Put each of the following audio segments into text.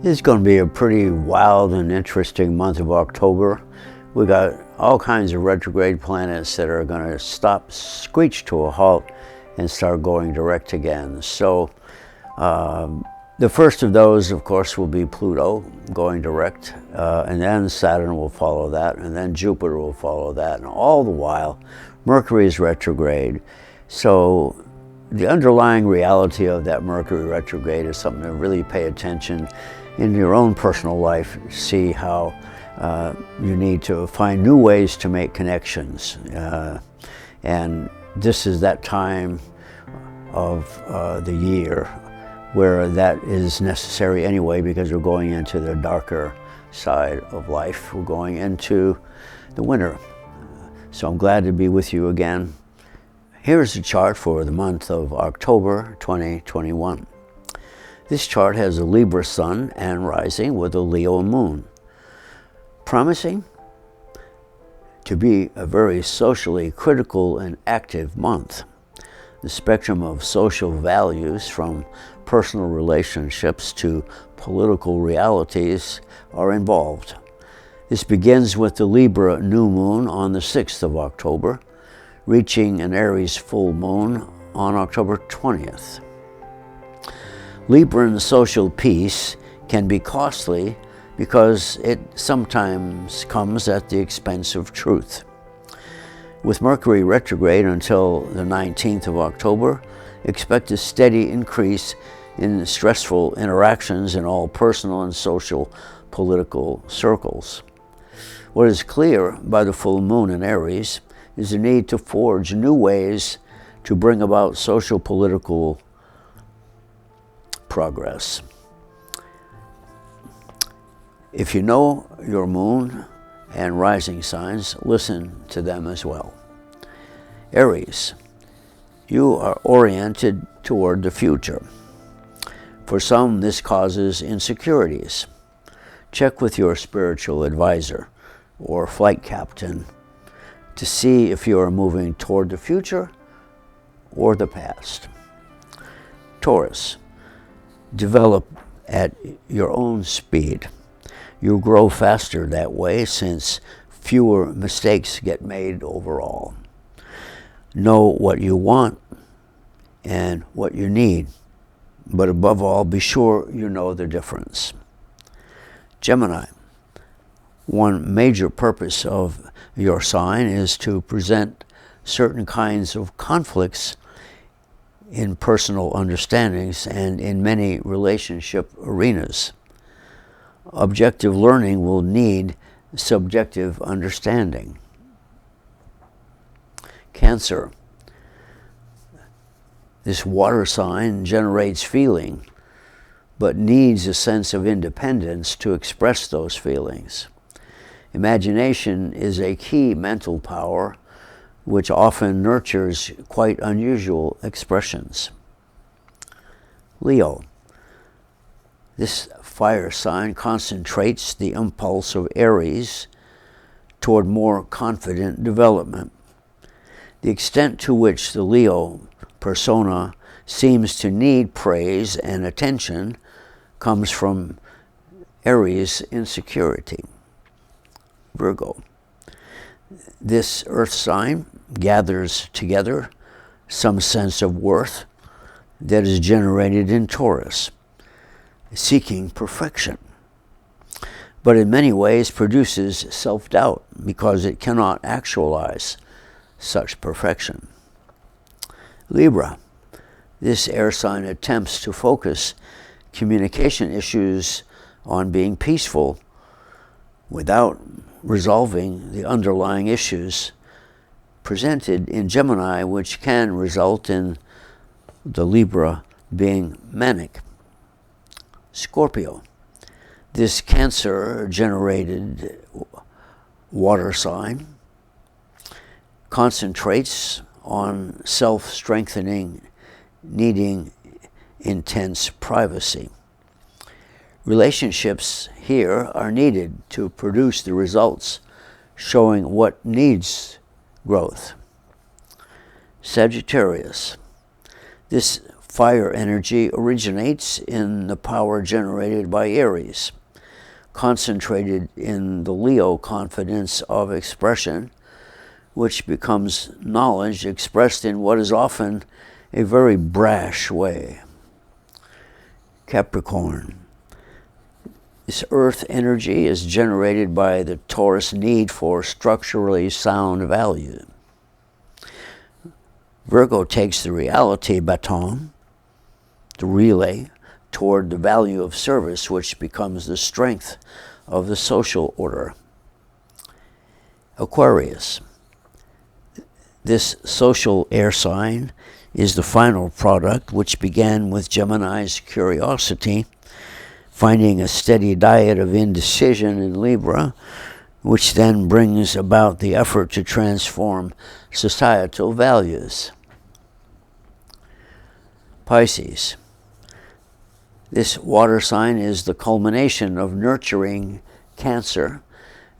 It's going to be a pretty wild and interesting month of October. We got all kinds of retrograde planets that are going to stop, screech to a halt, and start going direct again. So the first of those, of course, will be Pluto going direct, and then Saturn will follow that, and then Jupiter will follow that, and all the while, Mercury is retrograde. So the underlying reality of that Mercury retrograde is something to really pay attention in your own personal life, see how you need to find new ways to make connections. And this is that time of the year where that is necessary anyway, because we're going into the darker side of life. We're going into the winter. So I'm glad to be with you again. Here's a chart for the month of October 2021. This chart has a Libra sun and rising with a Leo moon, promising to be a very socially critical and active month. The spectrum of social values, from personal relationships to political realities, are involved. This begins with the Libra new moon on the 6th of October, reaching an Aries full moon on October 20th. Libran social peace can be costly because it sometimes comes at the expense of truth. With Mercury retrograde until the 19th of October, expect a steady increase in stressful interactions in all personal and social political circles. What is clear by the full moon in Aries is the need to forge new ways to bring about social political progress. If you know your moon and rising signs, listen to them as well. Aries, you are oriented toward the future. For some, this causes insecurities. Check with your spiritual advisor or flight captain to see if you are moving toward the future or the past. Taurus, develop at your own speed. You'll grow faster that way, since fewer mistakes get made overall. Know what you want and what you need, but above all, be sure you know the difference. Gemini, one major purpose of your sign is to present certain kinds of conflicts in personal understandings and in many relationship arenas. Objective learning will need subjective understanding. Cancer, this water sign generates feeling, but needs a sense of independence to express those feelings. Imagination is a key mental power which often nurtures quite unusual expressions. Leo, this fire sign concentrates the impulse of Aries toward more confident development. The extent to which the Leo persona seems to need praise and attention comes from Aries' insecurity. Virgo, this earth sign gathers together some sense of worth that is generated in Taurus, seeking perfection, but in many ways produces self-doubt because it cannot actualize such perfection. Libra, this air sign attempts to focus communication issues on being peaceful without resolving the underlying issues presented in Gemini, which can result in the Libra being manic. Scorpio, this Cancer-generated water sign concentrates on self-strengthening, needing intense privacy. Relationships here are needed to produce the results showing what needs growth. Sagittarius, this fire energy originates in the power generated by Aries, concentrated in the Leo confidence of expression, which becomes knowledge expressed in what is often a very brash way. Capricorn. This earth energy is generated by the Taurus need for structurally sound value. Virgo takes the reality baton, the relay, toward the value of service, which becomes the strength of the social order. Aquarius. This social air sign is the final product, which began with Gemini's curiosity, finding a steady diet of indecision in Libra, which then brings about the effort to transform societal values. Pisces. This water sign is the culmination of nurturing Cancer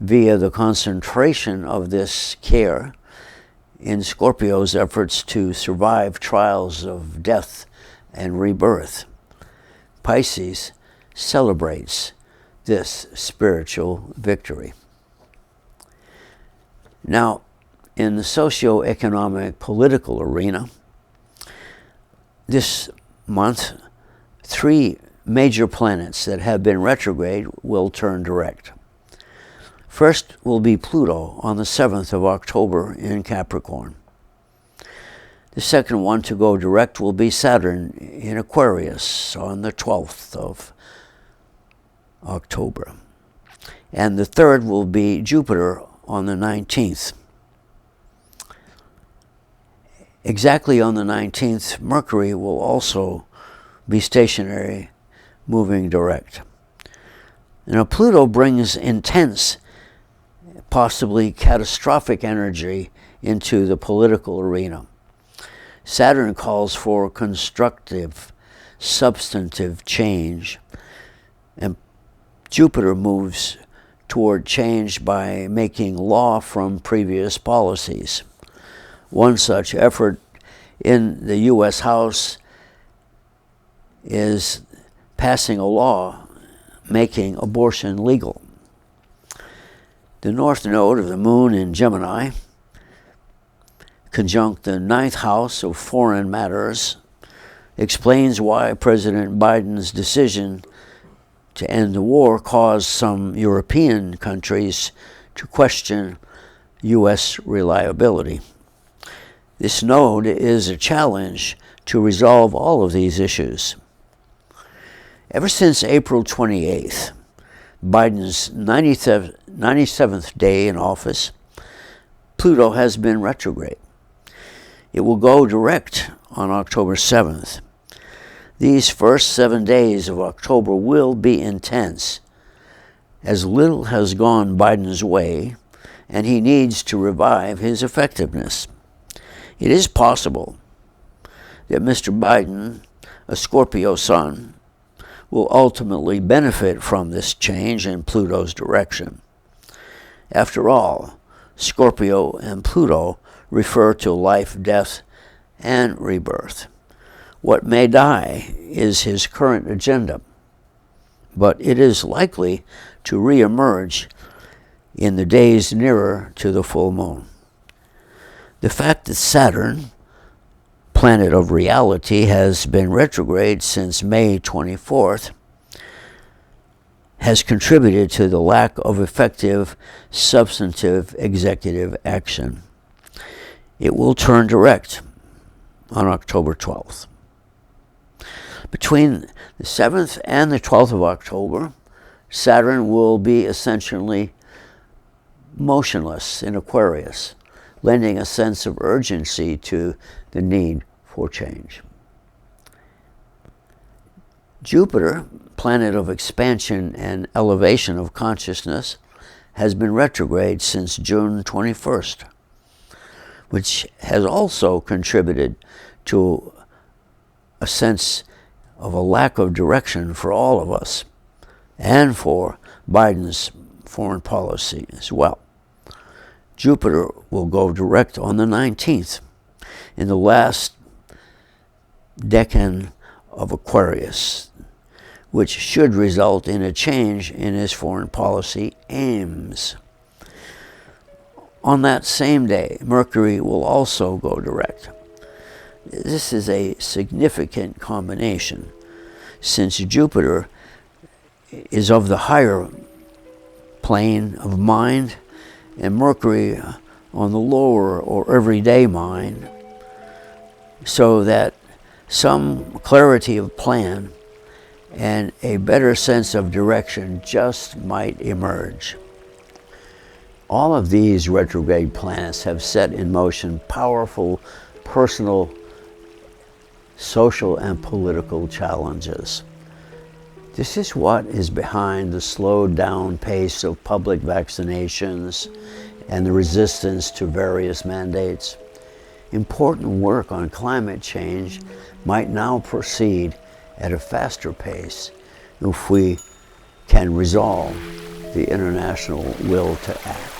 via the concentration of this care in Scorpio's efforts to survive trials of death and rebirth. Pisces celebrates this spiritual victory. Now, in the socio-economic political arena, this month, 3 major planets that have been retrograde will turn direct. First will be Pluto on the 7th of October in Capricorn. The second one to go direct will be Saturn in Aquarius on the 12th of October. And the third will be Jupiter on the 19th. Exactly on the 19th, Mercury will also be stationary, moving direct. Now, Pluto brings intense, possibly catastrophic energy into the political arena. Saturn calls for constructive, substantive change, and Jupiter moves toward change by making law from previous policies. One such effort in the U.S. House is passing a law making abortion legal. The north node of the moon in Gemini, conjunct the 9th house of foreign matters, explains why President Biden's decision to end the war caused some European countries to question U.S. reliability. This node is a challenge to resolve all of these issues. Ever since April 28th, Biden's 97th day in office, Pluto has been retrograde. It will go direct on October 7th. These first 7 days of October will be intense, as little has gone Biden's way, and he needs to revive his effectiveness. It is possible that Mr. Biden, a Scorpio sun, will ultimately benefit from this change in Pluto's direction. After all, Scorpio and Pluto refer to life, death, and rebirth. What may die is his current agenda, but it is likely to reemerge in the days nearer to the full moon. The fact that Saturn, planet of reality, has been retrograde since May 24th has contributed to the lack of effective, substantive executive action. It will turn direct on October 12th. Between the 7th and the 12th of October, Saturn will be essentially motionless in Aquarius, lending a sense of urgency to the need for change. Jupiter, planet of expansion and elevation of consciousness, has been retrograde since June 21st, which has also contributed to a sense of a lack of direction for all of us and for Biden's foreign policy as well. Jupiter will go direct on the 19th. In the last decan of Aquarius, which should result in a change in his foreign policy aims. On that same day, Mercury will also go direct. This is a significant combination, since Jupiter is of the higher plane of mind and Mercury on the lower or everyday mind, so that some clarity of plan and a better sense of direction just might emerge. All of these retrograde planets have set in motion powerful personal, social, and political challenges. This is what is behind the slowed down pace of public vaccinations and the resistance to various mandates. Important work on climate change might now proceed at a faster pace if we can resolve the international will to act.